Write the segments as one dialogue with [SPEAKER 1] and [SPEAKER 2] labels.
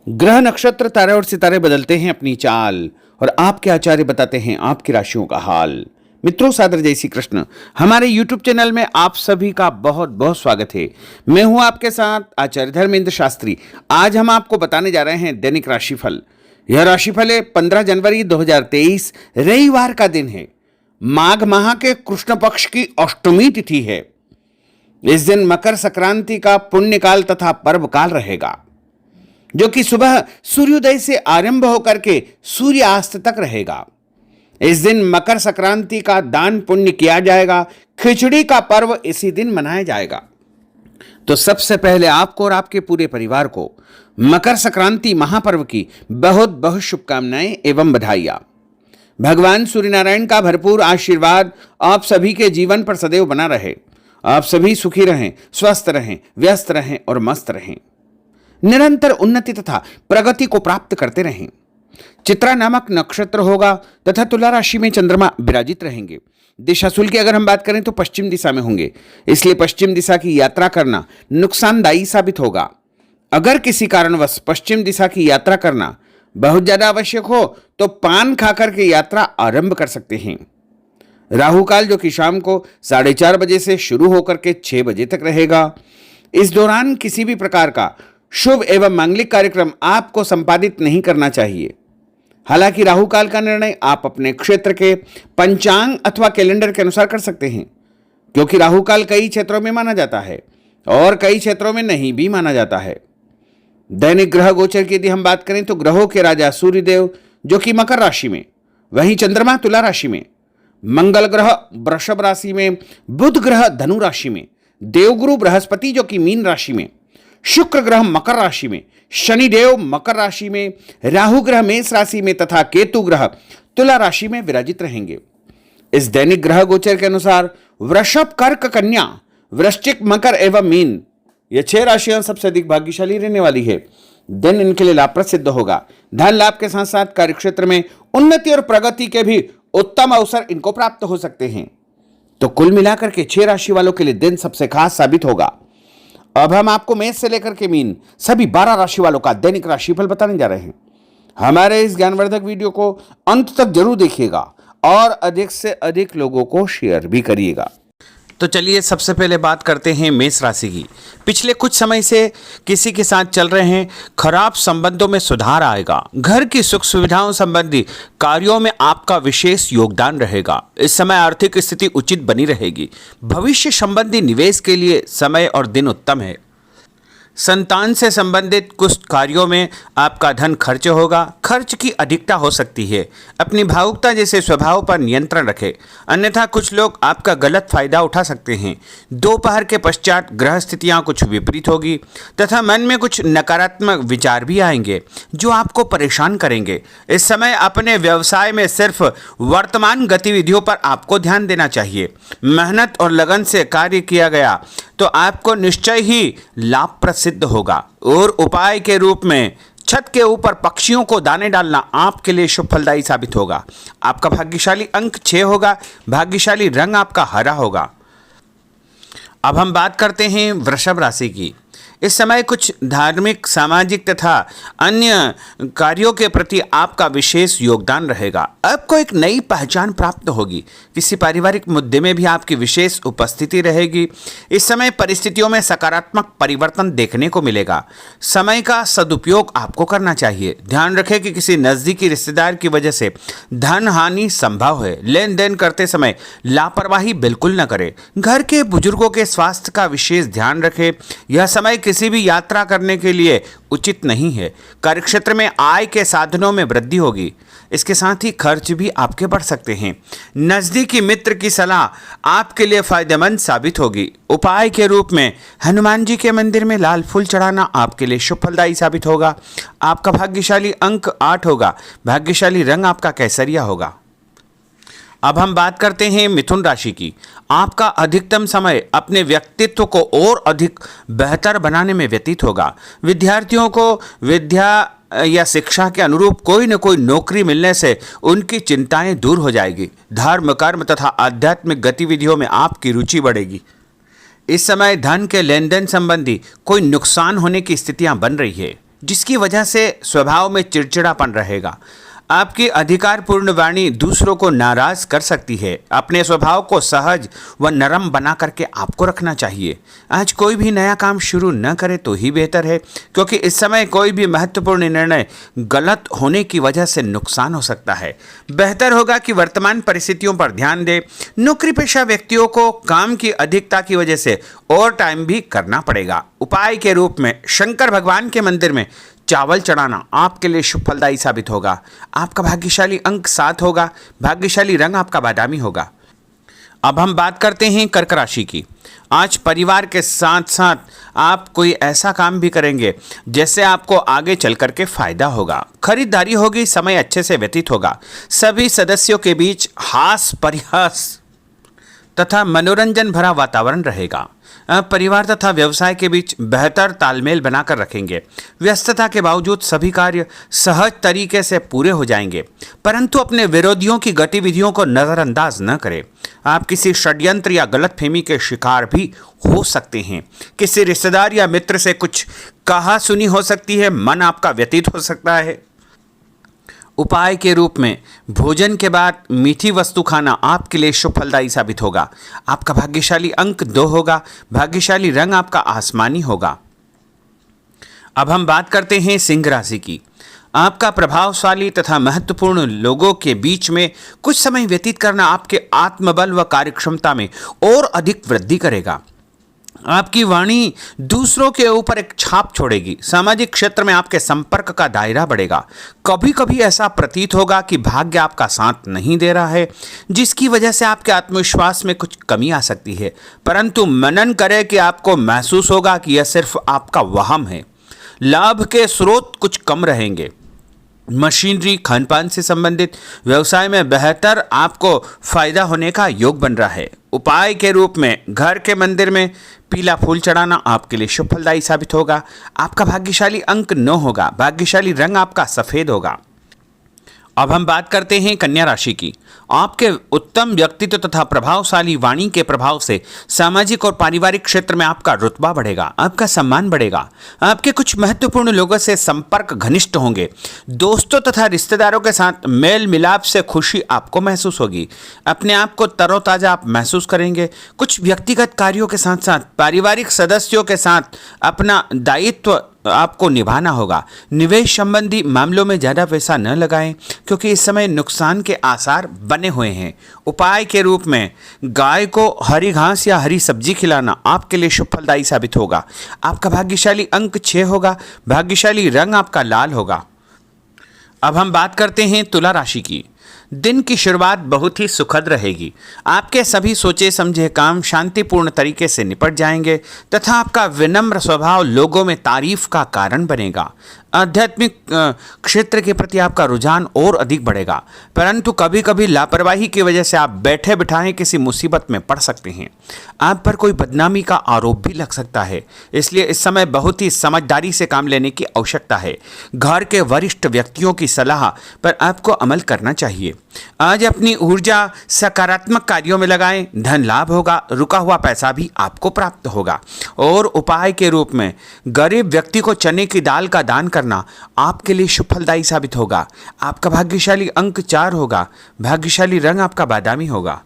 [SPEAKER 1] ग्रह नक्षत्र तारे और सितारे बदलते हैं अपनी चाल और आपके आचार्य बताते हैं आपकी राशियों का हाल। मित्रों, सादर जय श्री कृष्ण। हमारे YouTube चैनल में आप सभी का बहुत बहुत स्वागत है। मैं हूं आपके साथ आचार्य धर्मेंद्र शास्त्री। आज हम आपको बताने जा रहे हैं दैनिक राशिफल। यह राशिफल है 15 जनवरी 2023 रविवार का दिन है। माघ माह के कृष्ण पक्ष की अष्टमी तिथि है। इस दिन मकर संक्रांति का पुण्यकाल तथा पर्व काल रहेगा, जो कि सुबह सूर्योदय से आरंभ होकर के सूर्यास्त तक रहेगा। इस दिन मकर संक्रांति का दान पुण्य किया जाएगा। खिचड़ी का पर्व इसी दिन मनाया जाएगा। तो सबसे पहले आपको और आपके पूरे परिवार को मकर संक्रांति महापर्व की बहुत बहुत शुभकामनाएं एवं बधाइयां। भगवान सूर्यनारायण का भरपूर आशीर्वाद आप सभी के जीवन पर सदैव बना रहे। आप सभी सुखी रहें, स्वस्थ रहें, व्यस्त रहें और मस्त रहें। निरंतर उन्नति तथा प्रगति को प्राप्त करते रहें। चित्रा नामक नक्षत्र होगा तथा तुला राशि में चंद्रमा विराजित रहेंगे। दिशाशूल की अगर हम बात करें तो पश्चिम दिशा में होंगे, इसलिए पश्चिम दिशा की यात्रा करना नुकसानदायी साबित होगा। अगर किसी कारणवश पश्चिम दिशा की यात्रा करना बहुत ज्यादा आवश्यक हो तो पान खाकर के यात्रा आरंभ कर सकते हैं। राहु काल जो कि शाम को 4:30 बजे से शुरू होकर के 6 बजे तक रहेगा। इस दौरान किसी भी प्रकार का शुभ एवं मांगलिक कार्यक्रम आपको संपादित नहीं करना चाहिए। हालांकि राहु काल का निर्णय आप अपने क्षेत्र के पंचांग अथवा कैलेंडर के अनुसार कर सकते हैं, क्योंकि राहु काल कई क्षेत्रों में माना जाता है और कई क्षेत्रों में नहीं भी माना जाता है। दैनिक ग्रह गोचर की यदि हम बात करें तो ग्रहों के राजा सूर्यदेव जो कि मकर राशि में, वहीं चंद्रमा तुला राशि में, मंगल ग्रह वृषभ राशि में, बुध ग्रह धनु राशि में, देवगुरु बृहस्पति जो कि मीन राशि में, शुक्र ग्रह मकर राशि में, शनिदेव मकर राशि में, राहु ग्रह मेष राशि में तथा केतु ग्रह तुला राशि में विराजित रहेंगे। इस दैनिक ग्रह गोचर के अनुसार वृषभ, कर्क, कन्या, वृश्चिक, मकर एवं मीन ये 6 राशियां सबसे अधिक भाग्यशाली रहने वाली है। दिन इनके लिए लाभप्रद सिद्ध होगा। धन लाभ के साथ साथ कार्यक्षेत्र में उन्नति और प्रगति के भी उत्तम अवसर इनको प्राप्त हो सकते हैं। तो कुल मिलाकर के 6 राशि वालों के लिए दिन सबसे खास साबित होगा। अब हम आपको मेष से लेकर के मीन सभी 12 राशि वालों का दैनिक राशिफल बताने जा रहे हैं। हमारे इस ज्ञानवर्धक वीडियो को अंत तक जरूर देखिएगा और अधिक से अधिक लोगों को शेयर भी करिएगा। तो चलिए सबसे पहले बात करते हैं मेष राशि की। पिछले कुछ समय से किसी के साथ चल रहे हैं खराब संबंधों में सुधार आएगा। घर की सुख सुविधाओं संबंधी कार्यों में आपका विशेष योगदान रहेगा। इस समय आर्थिक स्थिति उचित बनी रहेगी। भविष्य संबंधी निवेश के लिए समय और दिन उत्तम है। संतान से संबंधित कुछ कार्यों में आपका धन खर्च होगा। खर्च की अधिकता हो सकती है। अपनी भावुकता जैसे स्वभाव पर नियंत्रण रखें, अन्यथा कुछ लोग आपका गलत फायदा उठा सकते हैं। दोपहर के पश्चात ग्रह स्थितियां कुछ विपरीत होगी तथा मन में कुछ नकारात्मक विचार भी आएंगे जो आपको परेशान करेंगे। इस समय अपने व्यवसाय में सिर्फ वर्तमान गतिविधियों पर आपको ध्यान देना चाहिए। मेहनत और लगन से कार्य किया गया तो आपको निश्चय ही लाभप्रद सिद्ध होगा। और उपाय के रूप में छत के ऊपर पक्षियों को दाने डालना आपके लिए शुभ फलदायी साबित होगा। आपका भाग्यशाली अंक 6 होगा। भाग्यशाली रंग आपका हरा होगा। अब हम बात करते हैं वृषभ राशि की। इस समय कुछ धार्मिक, सामाजिक तथा अन्य कार्यों के प्रति आपका विशेष योगदान रहेगा। आपको एक नई पहचान प्राप्त होगी। किसी पारिवारिक मुद्दे में भी आपकी विशेष उपस्थिति रहेगी। इस समय परिस्थितियों में सकारात्मक परिवर्तन देखने को मिलेगा। समय का सदुपयोग आपको करना चाहिए। ध्यान रखें कि किसी नज़दीकी रिश्तेदार की वजह से धन हानि संभव है। लेन देन करते समय लापरवाही बिल्कुल न करें। घर के बुजुर्गों के स्वास्थ्य का विशेष ध्यान रखें। यह समय किसी भी यात्रा करने के लिए उचित नहीं है। कार्यक्षेत्र में आय के साधनों में वृद्धि होगी। इसके साथ ही खर्च भी आपके बढ़ सकते हैं। नज़दीकी मित्र की सलाह आपके लिए फायदेमंद साबित होगी। उपाय के रूप में हनुमान जी के मंदिर में लाल फूल चढ़ाना आपके लिए शुभ फलदायी साबित होगा। आपका भाग्यशाली अंक 8 होगा। भाग्यशाली रंग आपका केसरिया होगा। अब हम बात करते हैं मिथुन राशि की। आपका अधिकतम समय अपने व्यक्तित्व को और अधिक बेहतर बनाने में व्यतीत होगा। विद्यार्थियों को विद्या या शिक्षा के अनुरूप कोई न कोई नौकरी मिलने से उनकी चिंताएं दूर हो जाएगी। धर्म, कर्म तथा आध्यात्मिक गतिविधियों में आपकी रुचि बढ़ेगी। इस समय धन के लेन देन संबंधी कोई नुकसान होने की स्थितियां बन रही है। जिसकी वजह से स्वभाव में चिड़चिड़ापन रहेगा। आपकी अधिकारपूर्ण वाणी दूसरों को नाराज कर सकती है। अपने स्वभाव को सहज व नरम बना करके आपको रखना चाहिए। आज कोई भी नया काम शुरू न करे तो ही बेहतर है, क्योंकि इस समय कोई भी महत्वपूर्ण निर्णय गलत होने की वजह से नुकसान हो सकता है। बेहतर होगा कि वर्तमान परिस्थितियों पर ध्यान दें। नौकरी पेशा व्यक्तियों को काम की अधिकता की वजह से ओवर टाइम भी करना पड़ेगा। उपाय के रूप में शंकर भगवान के मंदिर में चावल चढ़ाना आपके लिए शुभ फलदायी साबित होगा। आपका भाग्यशाली अंक 7 होगा। भाग्यशाली रंग आपका बादामी होगा। अब हम बात करते हैं कर्क राशि की। आज परिवार के साथ साथ आप कोई ऐसा काम भी करेंगे जिससे आपको आगे चल करके फायदा होगा। खरीदारी होगी, समय अच्छे से व्यतीत होगा। सभी सदस्यों के बीच हास परिहास तथा मनोरंजन भरा वातावरण रहेगा। परिवार तथा व्यवसाय के बीच बेहतर तालमेल बनाकर रखेंगे। व्यस्तता के बावजूद सभी कार्य सहज तरीके से पूरे हो जाएंगे, परंतु अपने विरोधियों की गतिविधियों को नज़रअंदाज न करें। आप किसी षड्यंत्र या गलतफहमी के शिकार भी हो सकते हैं। किसी रिश्तेदार या मित्र से कुछ कहा सुनी हो सकती है। मन आपका व्यतीत हो सकता है। उपाय के रूप में भोजन के बाद मीठी वस्तु खाना आपके लिए शुभ फलदायी साबित होगा। आपका भाग्यशाली अंक 2 होगा। भाग्यशाली रंग आपका आसमानी होगा। अब हम बात करते हैं सिंह राशि की। आपका प्रभावशाली तथा महत्वपूर्ण लोगों के बीच में कुछ समय व्यतीत करना आपके आत्मबल व कार्यक्षमता में और अधिक वृद्धि करेगा। आपकी वाणी दूसरों के ऊपर एक छाप छोड़ेगी। सामाजिक क्षेत्र में आपके संपर्क का दायरा बढ़ेगा। कभी कभी ऐसा प्रतीत होगा कि भाग्य आपका साथ नहीं दे रहा है, जिसकी वजह से आपके आत्मविश्वास में कुछ कमी आ सकती है, परंतु मनन करें कि आपको महसूस होगा कि यह सिर्फ आपका वहम है। लाभ के स्रोत कुछ कम रहेंगे। मशीनरी, खान पान से संबंधित व्यवसाय में बेहतर आपको फायदा होने का योग बन रहा है। उपाय के रूप में घर के मंदिर में पीला फूल चढ़ाना आपके लिए शुभ फलदायी साबित होगा। आपका भाग्यशाली अंक 9 होगा। भाग्यशाली रंग आपका सफेद होगा। अब हम बात करते हैं कन्या राशि की। आपके उत्तम व्यक्तित्व तथा प्रभावशाली वाणी के प्रभाव से सामाजिक और पारिवारिक क्षेत्र में आपका रुतबा बढ़ेगा, आपका सम्मान बढ़ेगा। आपके कुछ महत्वपूर्ण लोगों से संपर्क घनिष्ठ होंगे। दोस्तों तथा रिश्तेदारों के साथ मेल मिलाप से खुशी आपको महसूस होगी। अपने आप को तरोताजा आप महसूस करेंगे। कुछ व्यक्तिगत कार्यों के साथ साथ पारिवारिक सदस्यों के साथ अपना दायित्व आपको निभाना होगा। निवेश संबंधी मामलों में ज़्यादा पैसा न लगाएं, क्योंकि इस समय नुकसान के आसार बने हुए हैं। उपाय के रूप में गाय को हरी घास या हरी सब्जी खिलाना आपके लिए शुभ फलदायी साबित होगा। आपका भाग्यशाली अंक 6 होगा। भाग्यशाली रंग आपका लाल होगा। अब हम बात करते हैं तुला राशि की। दिन की शुरुआत बहुत ही सुखद रहेगी। आपके सभी सोचे समझे काम शांतिपूर्ण तरीके से निपट जाएंगे तथा आपका विनम्र स्वभाव लोगों में तारीफ का कारण बनेगा। आध्यात्मिक क्षेत्र के प्रति आपका रुझान और अधिक बढ़ेगा, परंतु कभी कभी लापरवाही की वजह से आप बैठे बिठाए किसी मुसीबत में पड़ सकते हैं। आप पर कोई बदनामी का आरोप भी लग सकता है, इसलिए इस समय बहुत ही समझदारी से काम लेने की आवश्यकता है। घर के वरिष्ठ व्यक्तियों की सलाह पर आपको अमल करना चाहिए। आज अपनी ऊर्जा सकारात्मक कार्यों में लगाएं। धन लाभ होगा। रुका हुआ पैसा भी आपको प्राप्त होगा। और उपाय के रूप में गरीब व्यक्ति को चने की दाल का दान करना आपके लिए शुभ फलदायी साबित होगा। आपका भाग्यशाली अंक 4 होगा। भाग्यशाली रंग आपका बादामी होगा।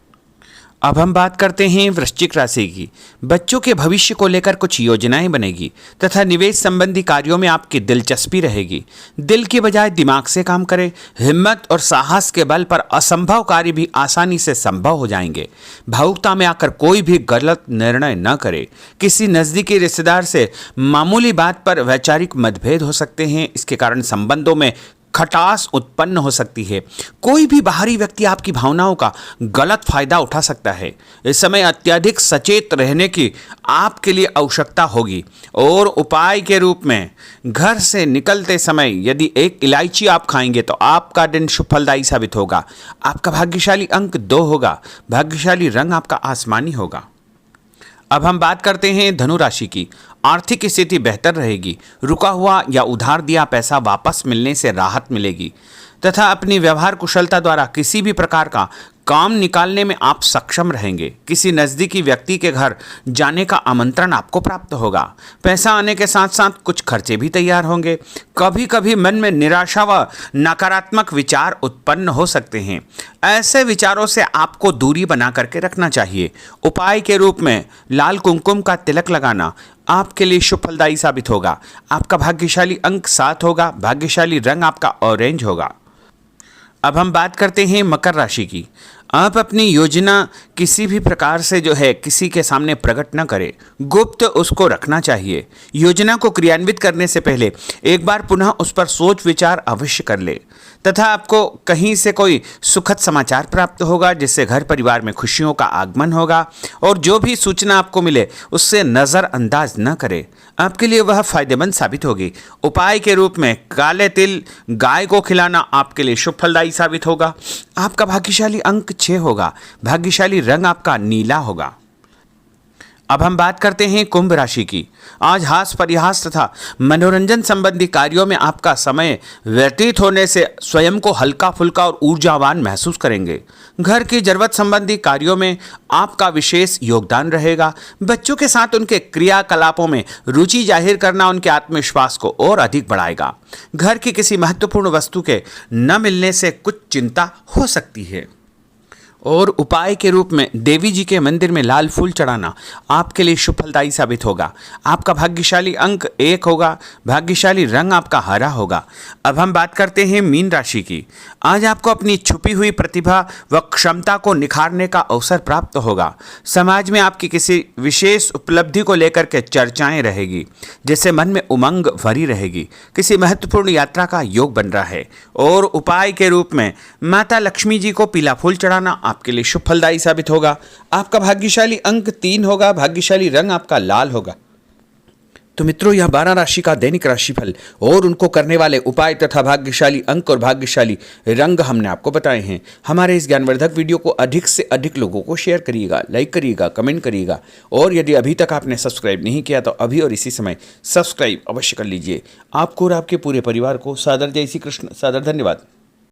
[SPEAKER 1] अब हम बात करते हैं वृश्चिक राशि की। बच्चों के भविष्य को लेकर कुछ योजनाएं बनेगी तथा निवेश संबंधी कार्यों में आपकी दिलचस्पी रहेगी। दिल की बजाय दिमाग से काम करें। हिम्मत और साहस के बल पर असंभव कार्य भी आसानी से संभव हो जाएंगे। भावुकता में आकर कोई भी गलत निर्णय न करें। किसी नज़दीकी रिश्तेदार से मामूली बात पर वैचारिक मतभेद हो सकते हैं। इसके कारण संबंधों में खटास उत्पन्न हो सकती है। कोई भी बाहरी व्यक्ति आपकी भावनाओं का गलत फायदा उठा सकता है। इस समय अत्यधिक सचेत रहने की आपके लिए आवश्यकता होगी। और उपाय के रूप में घर से निकलते समय यदि एक इलायची आप खाएंगे तो आपका दिन शुभ फलदायी साबित होगा। आपका भाग्यशाली अंक 2 होगा। भाग्यशाली रंग आपका आसमानी होगा। अब हम बात करते हैं धनु राशि की। आर्थिक स्थिति बेहतर रहेगी। रुका हुआ या उधार दिया पैसा वापस मिलने से राहत मिलेगी तथा अपनी व्यवहार कुशलता द्वारा किसी भी प्रकार का काम निकालने में आप सक्षम रहेंगे। किसी नज़दीकी व्यक्ति के घर जाने का आमंत्रण आपको प्राप्त होगा। पैसा आने के साथ साथ कुछ खर्चे भी तैयार होंगे। कभी कभी मन में निराशा व नकारात्मक विचार उत्पन्न हो सकते हैं। ऐसे विचारों से आपको दूरी बना करके रखना चाहिए। उपाय के रूप में लाल कुमकुम का तिलक लगाना आपके लिए शुभ फलदायी साबित होगा। आपका भाग्यशाली अंक 7 होगा। भाग्यशाली रंग आपका ऑरेंज होगा। अब हम बात करते हैं मकर राशि की। आप अपनी योजना किसी भी प्रकार से किसी के सामने प्रकट न करें, गुप्त उसको रखना चाहिए। योजना को क्रियान्वित करने से पहले एक बार पुनः उस पर सोच विचार अवश्य कर ले तथा आपको कहीं से कोई सुखद समाचार प्राप्त होगा जिससे घर परिवार में खुशियों का आगमन होगा। और जो भी सूचना आपको मिले उससे नज़रअंदाज न करें, आपके लिए वह फायदेमंद साबित होगी। उपाय के रूप में काले तिल गाय को खिलाना आपके लिए शुभ फलदायी साबित होगा। आपका भाग्यशाली अंक 6 होगा। भाग्यशाली रंग आपका नीला होगा। अब हम बात करते हैं कुंभ राशि की। आज हास परिहास तथा मनोरंजन संबंधी कार्यों में आपका समय व्यतीत होने से स्वयं को हल्का फुल्का और ऊर्जावान महसूस करेंगे। घर की जरूरत संबंधी कार्यों में आपका विशेष योगदान रहेगा। बच्चों के साथ उनके क्रियाकलापों में रुचि जाहिर करना उनके आत्मविश्वास को और अधिक बढ़ाएगा। घर की किसी महत्वपूर्ण वस्तु के न मिलने से कुछ चिंता हो सकती है। और उपाय के रूप में देवी जी के मंदिर में लाल फूल चढ़ाना आपके लिए शुभ फलदायी साबित होगा। आपका भाग्यशाली अंक 1 होगा। भाग्यशाली रंग आपका हरा होगा। अब हम बात करते हैं मीन राशि की। आज आपको अपनी छुपी हुई प्रतिभा व क्षमता को निखारने का अवसर प्राप्त होगा। समाज में आपकी किसी विशेष उपलब्धि को लेकर के चर्चाएं रहेगी, जिससे मन में उमंग भरी रहेगी। किसी महत्वपूर्ण यात्रा का योग बन रहा है। और उपाय के रूप में माता लक्ष्मी जी को पीला फूल चढ़ाना आपके लिए शुभ फलदायी साबित होगा। आपका भाग्यशाली अंक 3 होगा। भाग्यशाली रंग आपका लाल होगा। तो मित्रों, यह 12 राशि का दैनिक राशिफल और उनको करने वाले उपाय तथा भाग्यशाली अंक और भाग्यशाली रंग हमने आपको बताए हैं। हमारे इस ज्ञानवर्धक वीडियो को अधिक से अधिक लोगों को शेयर करिएगा, लाइक करिएगा, कमेंट करिएगा। और यदि अभी तक आपने सब्सक्राइब नहीं किया तो अभी और इसी समय सब्सक्राइब अवश्य कर लीजिए। आपको और आपके पूरे परिवार को सादर जय श्री कृष्ण, सादर धन्यवाद।